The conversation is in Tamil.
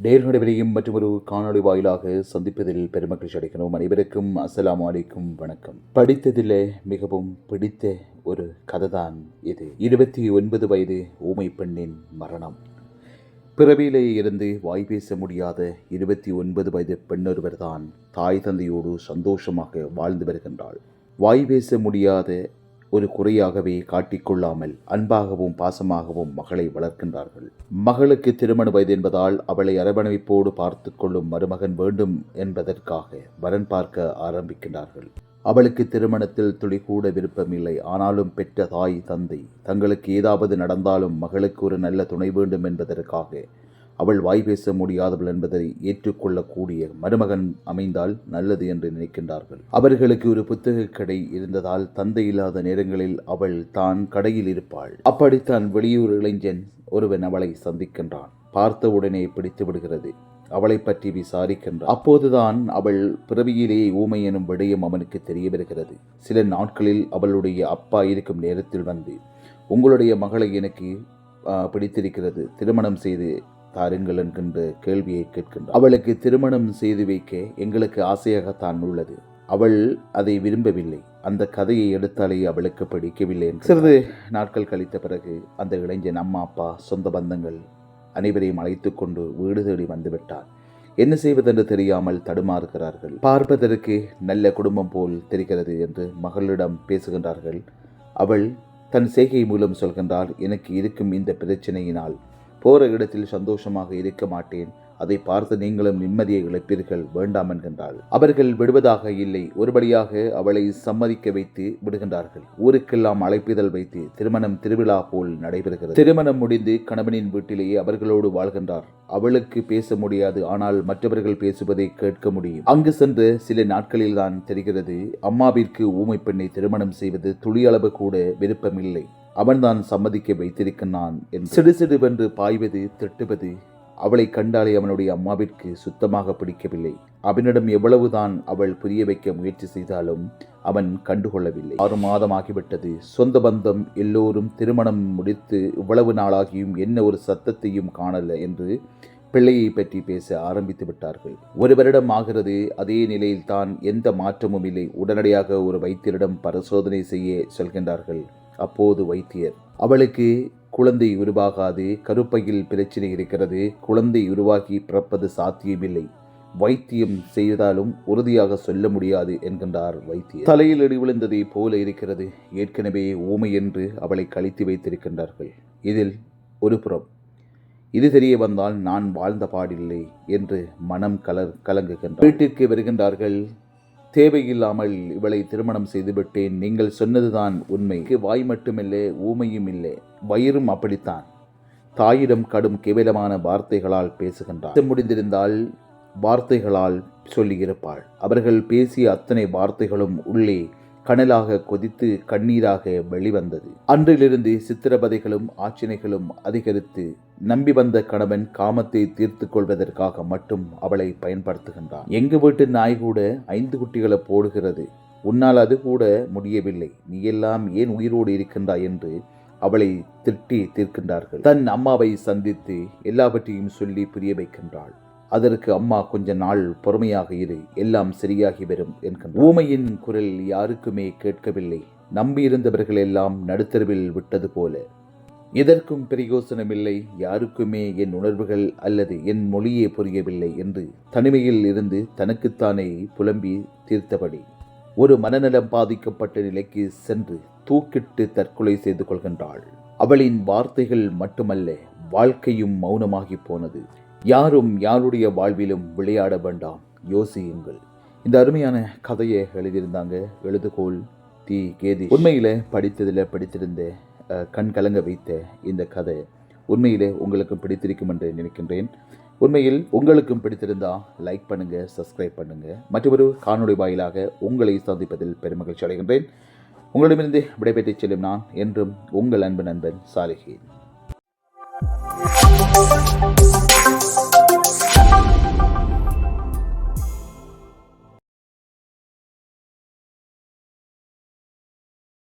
நேர்களுடையும் மற்றும் ஒரு காணொளி வாயிலாக சந்திப்பதில் பெருமகிழ்ச்சி அடைக்கிறோம். அனைவருக்கும் அஸ்ஸலாமு அலைக்கும், வணக்கம். படித்ததில் மிகவும் பிடித்த ஒரு கதைதான் இது. 29 வயது ஊமை பெண்ணின் மரணம். பிறவியிலே இருந்து வாய் பேச முடியாத 29 வயது பெண்ணொருவர் தான் தாய் தந்தையோடு சந்தோஷமாக வாழ்ந்து வருகின்றாள். வாய் பேச முடியாத ஒரு குறையாகவே காட்டிக்கொள்ளாமல் அன்பாகவும் பாசமாகவும் மகளை வளர்க்கின்றார்கள். மகளுக்கு திருமண வயது என்பதால் அவளை அரவணைப்போடு பார்த்து கொள்ளும் மருமகன் வேண்டும் என்பதற்காக வரன் பார்க்க ஆரம்பிக்கின்றார்கள். அவளுக்கு திருமணத்தில் துளிகூட விருப்பமில்லை. ஆனாலும் பெற்ற தாய் தந்தை தங்களுக்கு ஏதாவது நடந்தாலும் மகளுக்கு ஒரு நல்ல துணை வேண்டும் என்பதற்காக அவள் வாய் பேச முடியாதவள் என்பதை ஏற்றுக்கொள்ளக்கூடிய மருமகன் அமைந்தால் நல்லது என்று நினைக்கின்றார்கள். அவர்களுக்கு ஒரு புத்தக கடை இருந்ததால் தந்தை இல்லாத நேரங்களில் அவள் தான் கடையில் இருப்பாள். அப்படித்தான் வெளியூர் இளைஞன் ஒருவன் அவளை சந்திக்கின்றான். பார்த்தவுடனே பிடித்து விடுகிறது. அவளை பற்றி விசாரிக்கின்றான். அப்போதுதான் அவள் பிறவியிலேயே ஊமை எனும் விடயம் அவனுக்கு தெரிய வருகிறது. சில நாட்களில் அவளுடைய அப்பா இருக்கும் நேரத்தில் வந்து, உங்களுடைய மகளை எனக்கு பிடித்திருக்கிறது, திருமணம் செய்து தாருங்கள் என்கின்ற கேள்வியை கேட்கின்றார். அவளுக்கு திருமணம் செய்து வைக்க எங்களுக்கு ஆசையாகத்தான் உள்ளது. அவள் அதை விரும்பவில்லை. அந்த கதையை எடுத்தாலே அவளுக்கு பிடிக்கவில்லை. சிறிது நாட்கள் கழித்த பிறகு அந்த இளைஞன் அம்மா அப்பா சொந்த பந்தங்கள் அனைவரையும் அழைத்து கொண்டு வீடு தேடி வந்துவிட்டார். என்ன செய்வதென்று தெரியாமல் தடுமாறுகிறார்கள். பார்ப்பதற்கு நல்ல குடும்பம் போல் தெரிகிறது என்று மகளிடம் பேசுகின்றார்கள். அவள் தன் செய்கை மூலம் சொல்கின்றாள், எனக்கு இருக்கும் இந்த பிரச்சனையினால் போற இடத்தில் சந்தோஷமாக இருக்க மாட்டேன். அதை பார்த்து நீங்களும் நிம்மதியை இழப்பீர்கள், வேண்டாம் என்கின்றாள். அவர்கள் விடுவதாக இல்லை. ஒருபடியாக அவளை சம்மதிக்க வைத்து விடுகின்றார்கள். ஊருக்கெல்லாம் அழைப்பிதழ் வைத்து திருமணம் திருவிழா போல் நடைபெறுகிறது. திருமணம் முடிந்து கணவனின் வீட்டிலேயே அவர்களோடு வாழ்கின்றார். அவளுக்கு பேச முடியாது, ஆனால் மற்றவர்கள் பேசுவதை கேட்க முடியும். அங்கு சென்று சில நாட்களில் தான் தெரிகிறது, அம்மாவிற்கு ஊமை பெண்ணை திருமணம் செய்வது துளியளவு கூட விருப்பமில்லை. அவன்தான் சம்மதிக்க வைத்திருக்கிறான். சிடுசிடுவென்று பாய்வது திட்டுவது அவளை கண்டாலே அவனுடைய அம்மாவிற்கு சுத்தமாக பிடிக்கவில்லை. அவனிடம் எவ்வளவுதான் அவள் புரிய வைக்க முயற்சி செய்தாலும் அவன் கண்டுகொள்ளவில்லை. 6 மாதம் ஆகிவிட்டது. சொந்த பந்தம் எல்லோரும் திருமணம் முடித்து இவ்வளவு நாளாகியும் என்ன ஒரு சத்தத்தையும் காணல என்று பிள்ளையை பற்றி பேச ஆரம்பித்து விட்டார்கள். 1 வருடம் ஆகிறது. அதே நிலையில் தான், எந்த மாற்றமும் இல்லை. உடனடியாக ஒரு வைத்தியரிடம் பரிசோதனை செய்ய சொல்கின்றார்கள். அப்போது வைத்தியர், அவளுக்கு குழந்தை உருவாகாது, கருப்பையில் பிரச்சனை இருக்கிறது, குழந்தை உருவாகி பிறப்பது சாத்தியமில்லை, வைத்தியம் செய்தாலும் உறுதியாக சொல்ல முடியாது என்கின்றார் வைத்தியர். தலையில் இடி விழுந்ததை போல இருக்கிறது. ஏற்கனவே ஊமை என்று அவளை கழித்து வைத்திருக்கின்றார்கள். இதில் ஒரு புறம் இது தெரிய வந்தால் நான் வாழ்ந்த பாடில்லை என்று மனம் கலங்குகின்றார். வீட்டிற்கு வருகின்றார்கள். தேவையில்லாமல் இவளை திருமணம் செய்துவிட்டேன், நீங்கள் சொன்னதுதான் உண்மை. வாய் மட்டுமில்லை, ஊமையும் இல்லை, வயிறும் அப்படித்தான். தாயிடம் கடும் கேவலமான வார்த்தைகளால் பேசுகின்றார். முடிந்திருந்தால் வார்த்தைகளால் சொல்லியிருப்பாள். அவர்கள் பேசிய அத்தனை வார்த்தைகளும் உள்ளே கனலாக கொதித்து கண்ணீராக வெளிவந்தது. அன்றிலிருந்து சித்திரவதைகளும் ஆச்சனைகளும் அதிகரித்து நம்பி வந்த கணவன் காமத்தை தீர்த்து கொள்வதற்காக மட்டும் அவளை பயன்படுத்துகின்றான். எங்க வீட்டு நாய் கூட 5 குட்டிகளை போடுகிறது, உன்னால் அது கூட முடியவில்லை, நீ எல்லாம் ஏன் உயிரோடு இருக்கின்றாய் என்று அவளை திட்டி தீர்க்கின்றார்கள். தன் அம்மாவை சந்தித்து எல்லாவற்றையும் சொல்லி புரிய வைக்கின்றாள். அதற்கு அம்மா, கொஞ்ச நாள் பொறுமையாக இரு, எல்லாம் சரியாகி வரும் என்கின்ற ஊமையின் குரல் யாருக்குமே கேட்கவில்லை. நம்பியிருந்தவர்கள் எல்லாம் நடுத்தருவில் விட்டது போல. எதற்கும் பிரயோசனமில்லை, யாருக்குமே என் உணர்வுகள் அல்லது என் மொழியே புரியவில்லை என்று தனிமையில் இருந்து தனக்குத்தானே புலம்பி தீர்த்தபடி ஒரு மனநலம் பாதிக்கப்பட்ட நிலைக்கு சென்று தூக்கிட்டு தற்கொலை செய்து கொள்கின்றாள். அவளின் வார்த்தைகள் மட்டுமல்ல, வாழ்க்கையும் மௌனமாகி போனது. யாரும் யாருடைய வாழ்விலும் விளையாட வேண்டாம், யோசியுங்கள். இந்த அருமையான கதையை எழுதியிருந்தாங்க எழுதுகோள் தி கேதி. உண்மையில் படித்திருந்த கண் கலங்க வைத்த இந்த கதை உண்மையிலே உங்களுக்கும் பிடித்திருக்கும் என்று நினைக்கின்றேன். உண்மையில் உங்களுக்கும் பிடித்திருந்தா லைக் பண்ணுங்க, சப்ஸ்கிரைப் பண்ணுங்க. மற்றொரு காணொளி வாயிலாக உங்களை சந்திப்பதில் பெருமகிழ்ச்சி அடைகின்றேன். உங்களிடமிருந்து விடைபெற்று செல்லும் நான் என்றும் உங்கள் அன்பு நண்பன் சாலிஹீன்.